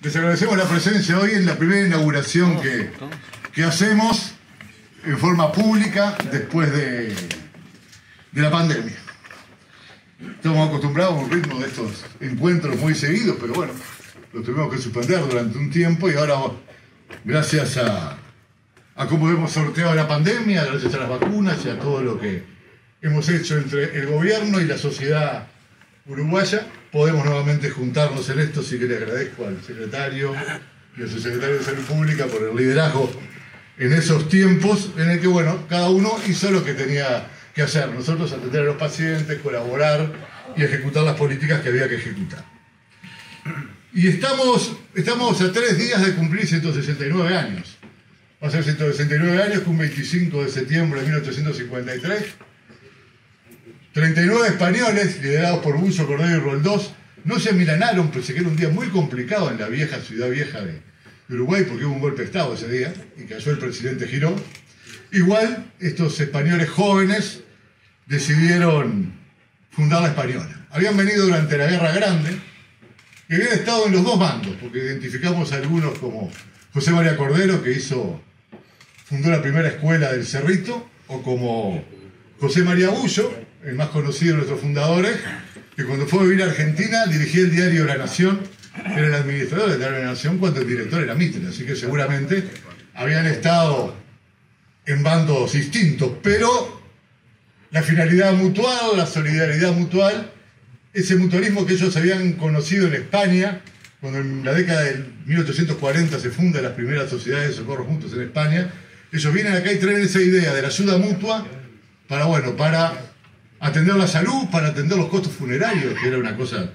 Les agradecemos la presencia hoy en la primera inauguración que hacemos en forma pública después de la pandemia. Estamos acostumbrados a un ritmo de estos encuentros muy seguidos, pero bueno, los tuvimos que suspender durante un tiempo y ahora, gracias a cómo hemos sorteado la pandemia, gracias a las vacunas y a todo lo que hemos hecho entre el gobierno y la sociedad uruguaya, podemos nuevamente juntarnos en esto, así que le agradezco al secretario y al subsecretario de Salud Pública por el liderazgo en esos tiempos en el que, bueno, cada uno hizo lo que tenía que hacer. Nosotros atender a los pacientes, colaborar y ejecutar las políticas que había que ejecutar. Y estamos a 3 días de cumplir 169 años. Va a ser 169 años que un 25 de septiembre de 1853, 39 españoles, liderados por Bullo, Cordero y Roldós, no se amilanaron, pese a que era un día muy complicado en la vieja ciudad vieja de Uruguay, porque hubo un golpe de Estado ese día, y cayó el presidente Girón. Igual, estos españoles jóvenes decidieron fundar la Española. Habían venido durante la Guerra Grande, y habían estado en los dos bandos, porque identificamos a algunos como José María Cordero, que fundó la primera escuela del Cerrito, o como José María Bullo, el más conocido de nuestros fundadores, que cuando fue a vivir a Argentina dirigía el diario La Nación, era el administrador del diario La Nación cuando el director era Mitre, así que seguramente habían estado en bandos distintos, pero la finalidad mutual, la solidaridad mutual, ese mutualismo que ellos habían conocido en España, cuando en la década de 1840 se fundan las primeras sociedades de socorro juntos en España, ellos vienen acá y traen esa idea de la ayuda mutua para atender la salud, para atender los costos funerarios, que era una cosa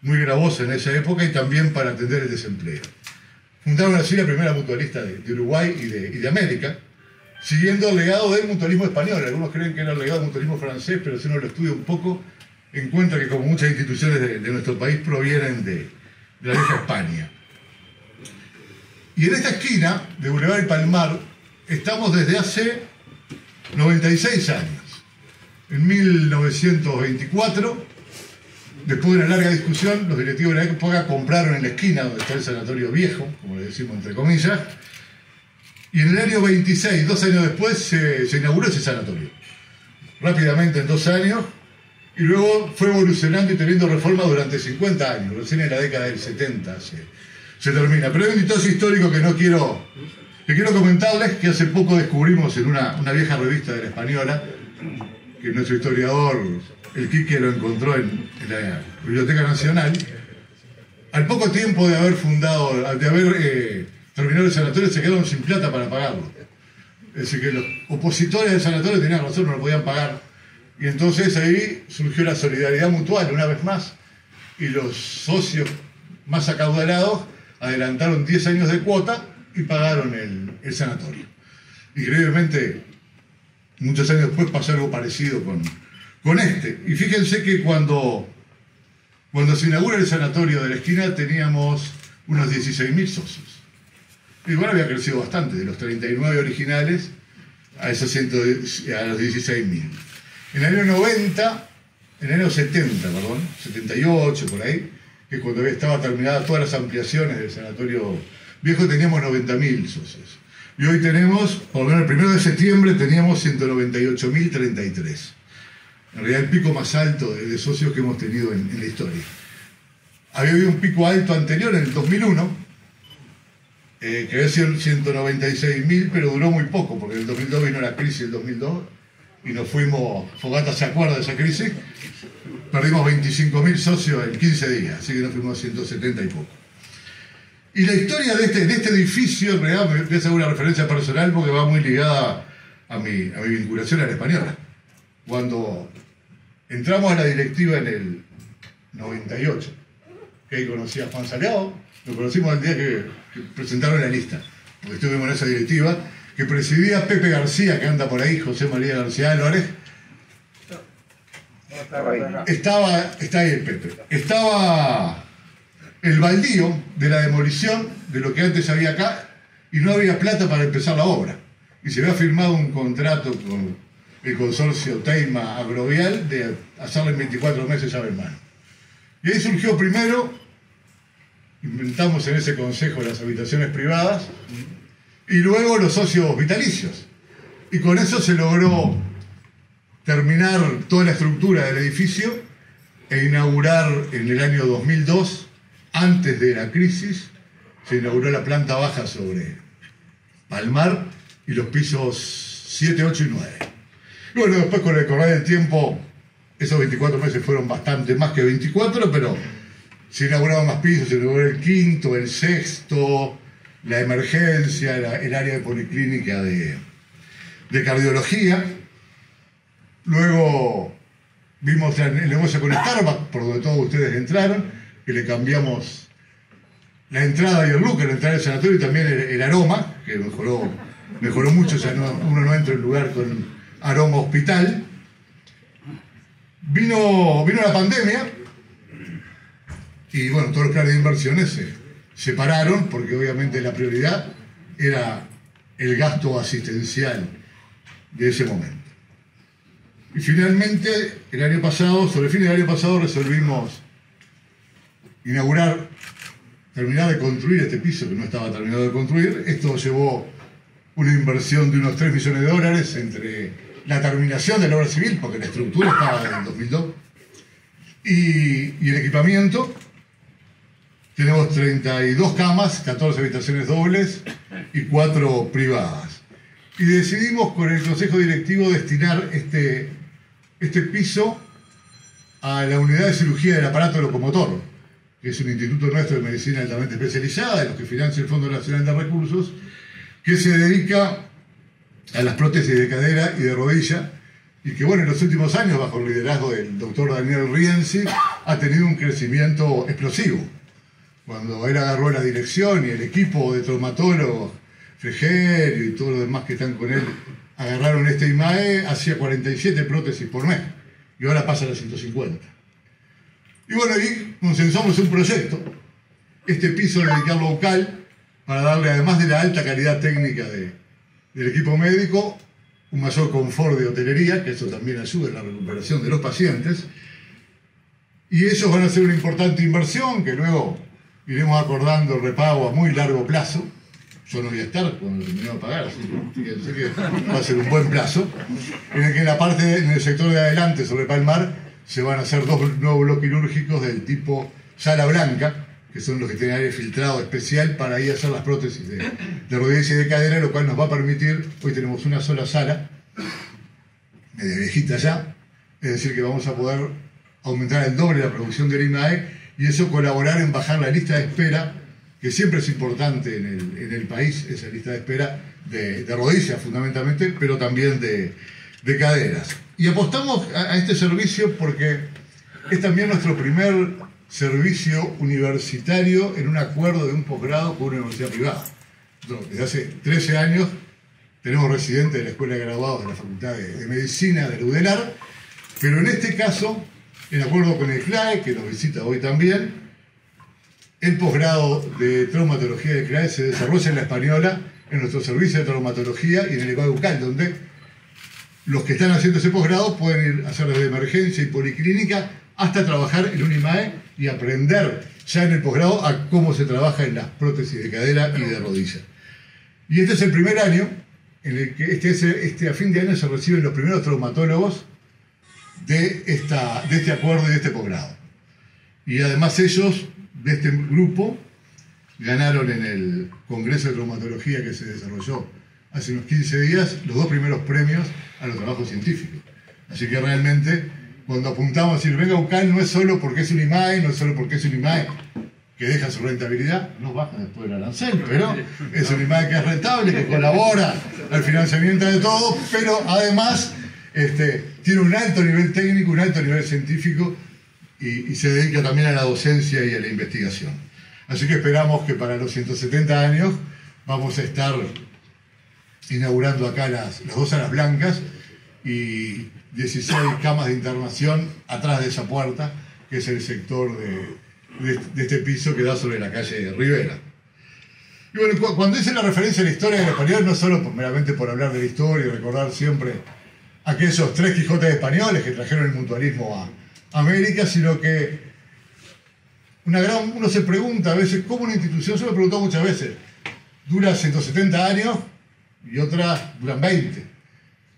muy gravosa en esa época, y también para atender el desempleo. Fundaron así la primera mutualista de Uruguay y de América, siguiendo el legado del mutualismo español. Algunos creen que era el legado del mutualismo francés, pero si uno lo estudia un poco, encuentra que como muchas instituciones de nuestro país provienen de la vieja España. Y en esta esquina de Boulevard y Palmar estamos desde hace 96 años. En 1924, después de una larga discusión, los directivos de la época compraron en la esquina donde está el sanatorio viejo, como le decimos entre comillas, y en el año 26, 2 años después, se inauguró ese sanatorio. Rápidamente, en 2 años, y luego fue evolucionando y teniendo reforma durante 50 años, recién en la década del 70 se termina. Pero hay un detalle histórico que quiero comentarles, que hace poco descubrimos en una vieja revista de La Española, que nuestro historiador, el Quique, lo encontró en la Biblioteca Nacional. Al poco tiempo de haber terminado el sanatorio, se quedaron sin plata para pagarlo. Es decir, que los opositores del sanatorio tenían razón, no lo podían pagar. Y entonces ahí surgió la solidaridad mutual una vez más, y los socios más acaudalados adelantaron 10 años de cuota y pagaron el sanatorio. Increíblemente, muchos años después pasó algo parecido con este. Y fíjense que cuando se inaugura el sanatorio de la esquina teníamos unos 16.000 socios. Igual había crecido bastante, de los 39 originales a los 16.000. En el año 78 por ahí, que cuando estaba terminada todas las ampliaciones del sanatorio viejo, teníamos 90.000 socios. Y hoy tenemos, por lo menos el 1 de septiembre, teníamos 198.033. En realidad el pico más alto de socios que hemos tenido en la historia. Había habido un pico alto anterior, en el 2001, que había sido 196.000, pero duró muy poco, porque en el 2002 vino la crisis del 2002, y nos fuimos, Fogata se acuerda de esa crisis, perdimos 25.000 socios en 15 días, así que nos fuimos a 170 y poco. Y la historia de este edificio, en realidad, me voy a hacer una referencia personal porque va muy ligada a mi vinculación a La Española. Cuando entramos a la directiva en el 98, que ahí conocí a Juan Salgado, lo conocimos el día que presentaron la lista, porque estuvimos en esa directiva, que presidía Pepe García, que anda por ahí, José María García Álvarez. Está ahí el Pepe. Estaba el baldío de la demolición de lo que antes había acá, y no había plata para empezar la obra. Y se había firmado un contrato con el consorcio Teima Agrovial de hacerlo en 24 meses llave en mano. Y ahí surgió primero inventamos en ese consejo las habitaciones privadas y luego los socios vitalicios. Y con eso se logró terminar toda la estructura del edificio e inaugurar en el año 2002, antes de la crisis, se inauguró la planta baja sobre Palmar y los pisos 7, 8 y 9. Y bueno, después con el correr del tiempo, esos 24 meses fueron bastante más que 24, pero se inauguraban más pisos, se inauguró el quinto, el sexto, la emergencia, el área de policlínica de cardiología. Luego vimos el negocio con Starbucks, por donde todos ustedes entraron, que le cambiamos la entrada y el look, la entrada del sanatorio y también el aroma, que mejoró mucho, o sea, uno no entra en un lugar con aroma hospital. Vino la pandemia y bueno, todos los planes de inversiones se pararon porque obviamente la prioridad era el gasto asistencial de ese momento. Y finalmente, sobre el fin del año pasado, resolvimos terminar de construir este piso que no estaba terminado de construir. Esto llevó una inversión de unos $3 millones entre la terminación de la obra civil, porque la estructura estaba en el 2002, y el equipamiento. Tenemos 32 camas, 14 habitaciones dobles y 4 privadas. Y decidimos con el consejo directivo destinar este piso a la unidad de cirugía del aparato locomotor, que es un instituto nuestro de medicina altamente especializada, de los que financia el Fondo Nacional de Recursos, que se dedica a las prótesis de cadera y de rodilla, y que bueno, en los últimos años, bajo el liderazgo del doctor Daniel Rienzi, ha tenido un crecimiento explosivo. Cuando él agarró la dirección y el equipo de traumatólogos, Fregerio y todos los demás que están con él, agarraron este IMAE, hacía 47 prótesis por mes, y ahora pasa a las 150. Y bueno, ahí consensamos un proyecto, este piso dedicarlo local, para darle, además de la alta calidad técnica del equipo médico, un mayor confort de hotelería, que eso también ayuda en la recuperación de los pacientes. Y ellos van a hacer una importante inversión, que luego iremos acordando el repago a muy largo plazo. Yo no voy a estar cuando terminemos de pagar, así que fíjense que va a ser un buen plazo, en el que en el sector de adelante, sobre Palmar, se van a hacer 2 nuevos bloques quirúrgicos del tipo sala blanca, que son los que tienen aire filtrado especial para ir a hacer las prótesis de rodilla y de cadera, lo cual nos va a permitir, hoy tenemos una sola sala, media viejita ya, es decir que vamos a poder aumentar el doble la producción del IMAE y eso colaborar en bajar la lista de espera, que siempre es importante en el país, esa lista de espera de rodillas fundamentalmente, pero también de caderas. Y apostamos a este servicio porque es también nuestro primer servicio universitario en un acuerdo de un posgrado con una universidad privada. Entonces, desde hace 13 años tenemos residentes de la Escuela de Graduados de la Facultad de Medicina de la UDELAR, pero en este caso, en acuerdo con el CLAE, que nos visita hoy también, el posgrado de traumatología del CLAE se desarrolla en La Española, en nuestro servicio de traumatología y en el ECOA bucal, donde los que están haciendo ese posgrado pueden ir a hacer desde emergencia y policlínica hasta trabajar en un IMAE y aprender ya en el posgrado a cómo se trabaja en las prótesis de cadera y de rodilla. Y este es el primer año en el que a fin de año se reciben los primeros traumatólogos de este acuerdo y de este posgrado. Y además ellos, de este grupo, ganaron en el Congreso de Traumatología que se desarrolló hace unos 15 días los 2 primeros premios a los trabajos científicos. Así que realmente, cuando apuntamos a decir, venga UCAL, no es solo porque es un IMAE, no es solo porque es un IMAE que deja su rentabilidad, no baja después del arancel, pero es un IMAE que es rentable, que colabora al financiamiento de todo, pero además tiene un alto nivel técnico, un alto nivel científico y se dedica también a la docencia y a la investigación. Así que esperamos que para los 170 años vamos a estar inaugurando acá las 2 salas blancas y 16 camas de internación atrás de esa puerta, que es el sector de este piso que da sobre la calle Rivera. Y bueno, cuando hice la referencia a la historia del español, no solo meramente por hablar de la historia y recordar siempre aquellos 3 Quijotes españoles que trajeron el mutualismo a América, sino que uno se pregunta a veces cómo una institución, yo me he preguntado muchas veces, dura 170 años y otras duran 20.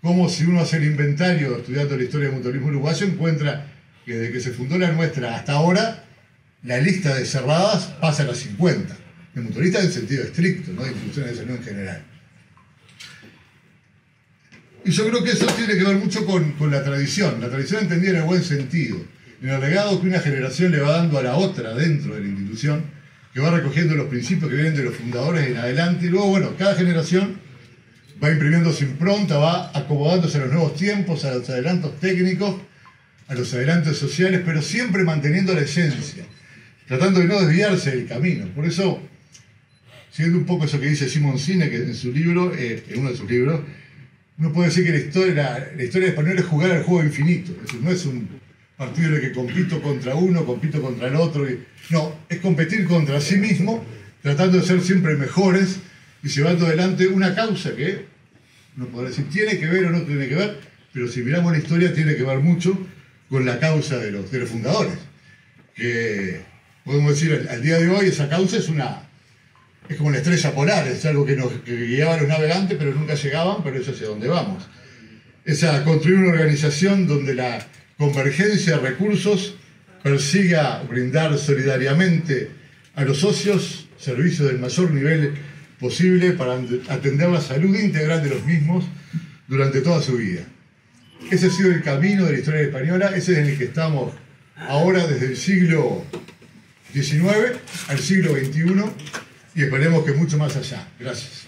Como si uno hace el inventario estudiando la historia del mutualismo uruguayo, encuentra que desde que se fundó la nuestra hasta ahora, la lista de cerradas pasa a las 50. De mutualistas en sentido estricto, no de instituciones de salud en general. Y yo creo que eso tiene que ver mucho con la tradición entendida en el buen sentido, en el legado que una generación le va dando a la otra dentro de la institución, que va recogiendo los principios que vienen de los fundadores en adelante, y luego, bueno, cada generación va imprimiendo su impronta, va acomodándose a los nuevos tiempos, a los adelantos técnicos, a los adelantos sociales, pero siempre manteniendo la esencia, tratando de no desviarse del camino. Por eso, siguiendo un poco eso que dice Simon Sinek en su libro, en uno de sus libros, uno puede decir que la historia española es jugar al juego infinito. Es decir, no es un partido en el que compito contra uno, compito contra el otro. No, es competir contra sí mismo, tratando de ser siempre mejores y llevando adelante una causa que, uno podrá decir, tiene que ver o no tiene que ver, pero si miramos la historia tiene que ver mucho con la causa de los fundadores. Que podemos decir, al día de hoy esa causa es como una estrella polar, es algo que guiaba a los navegantes, pero nunca llegaban, pero es hacia donde vamos. Es a construir una organización donde la convergencia de recursos persiga brindar solidariamente a los socios servicios del mayor nivel posible para atender la salud integral de los mismos durante toda su vida. Ese ha sido el camino de la historia española, ese es en el que estamos ahora desde el siglo XIX al siglo XXI, y esperemos que mucho más allá. Gracias.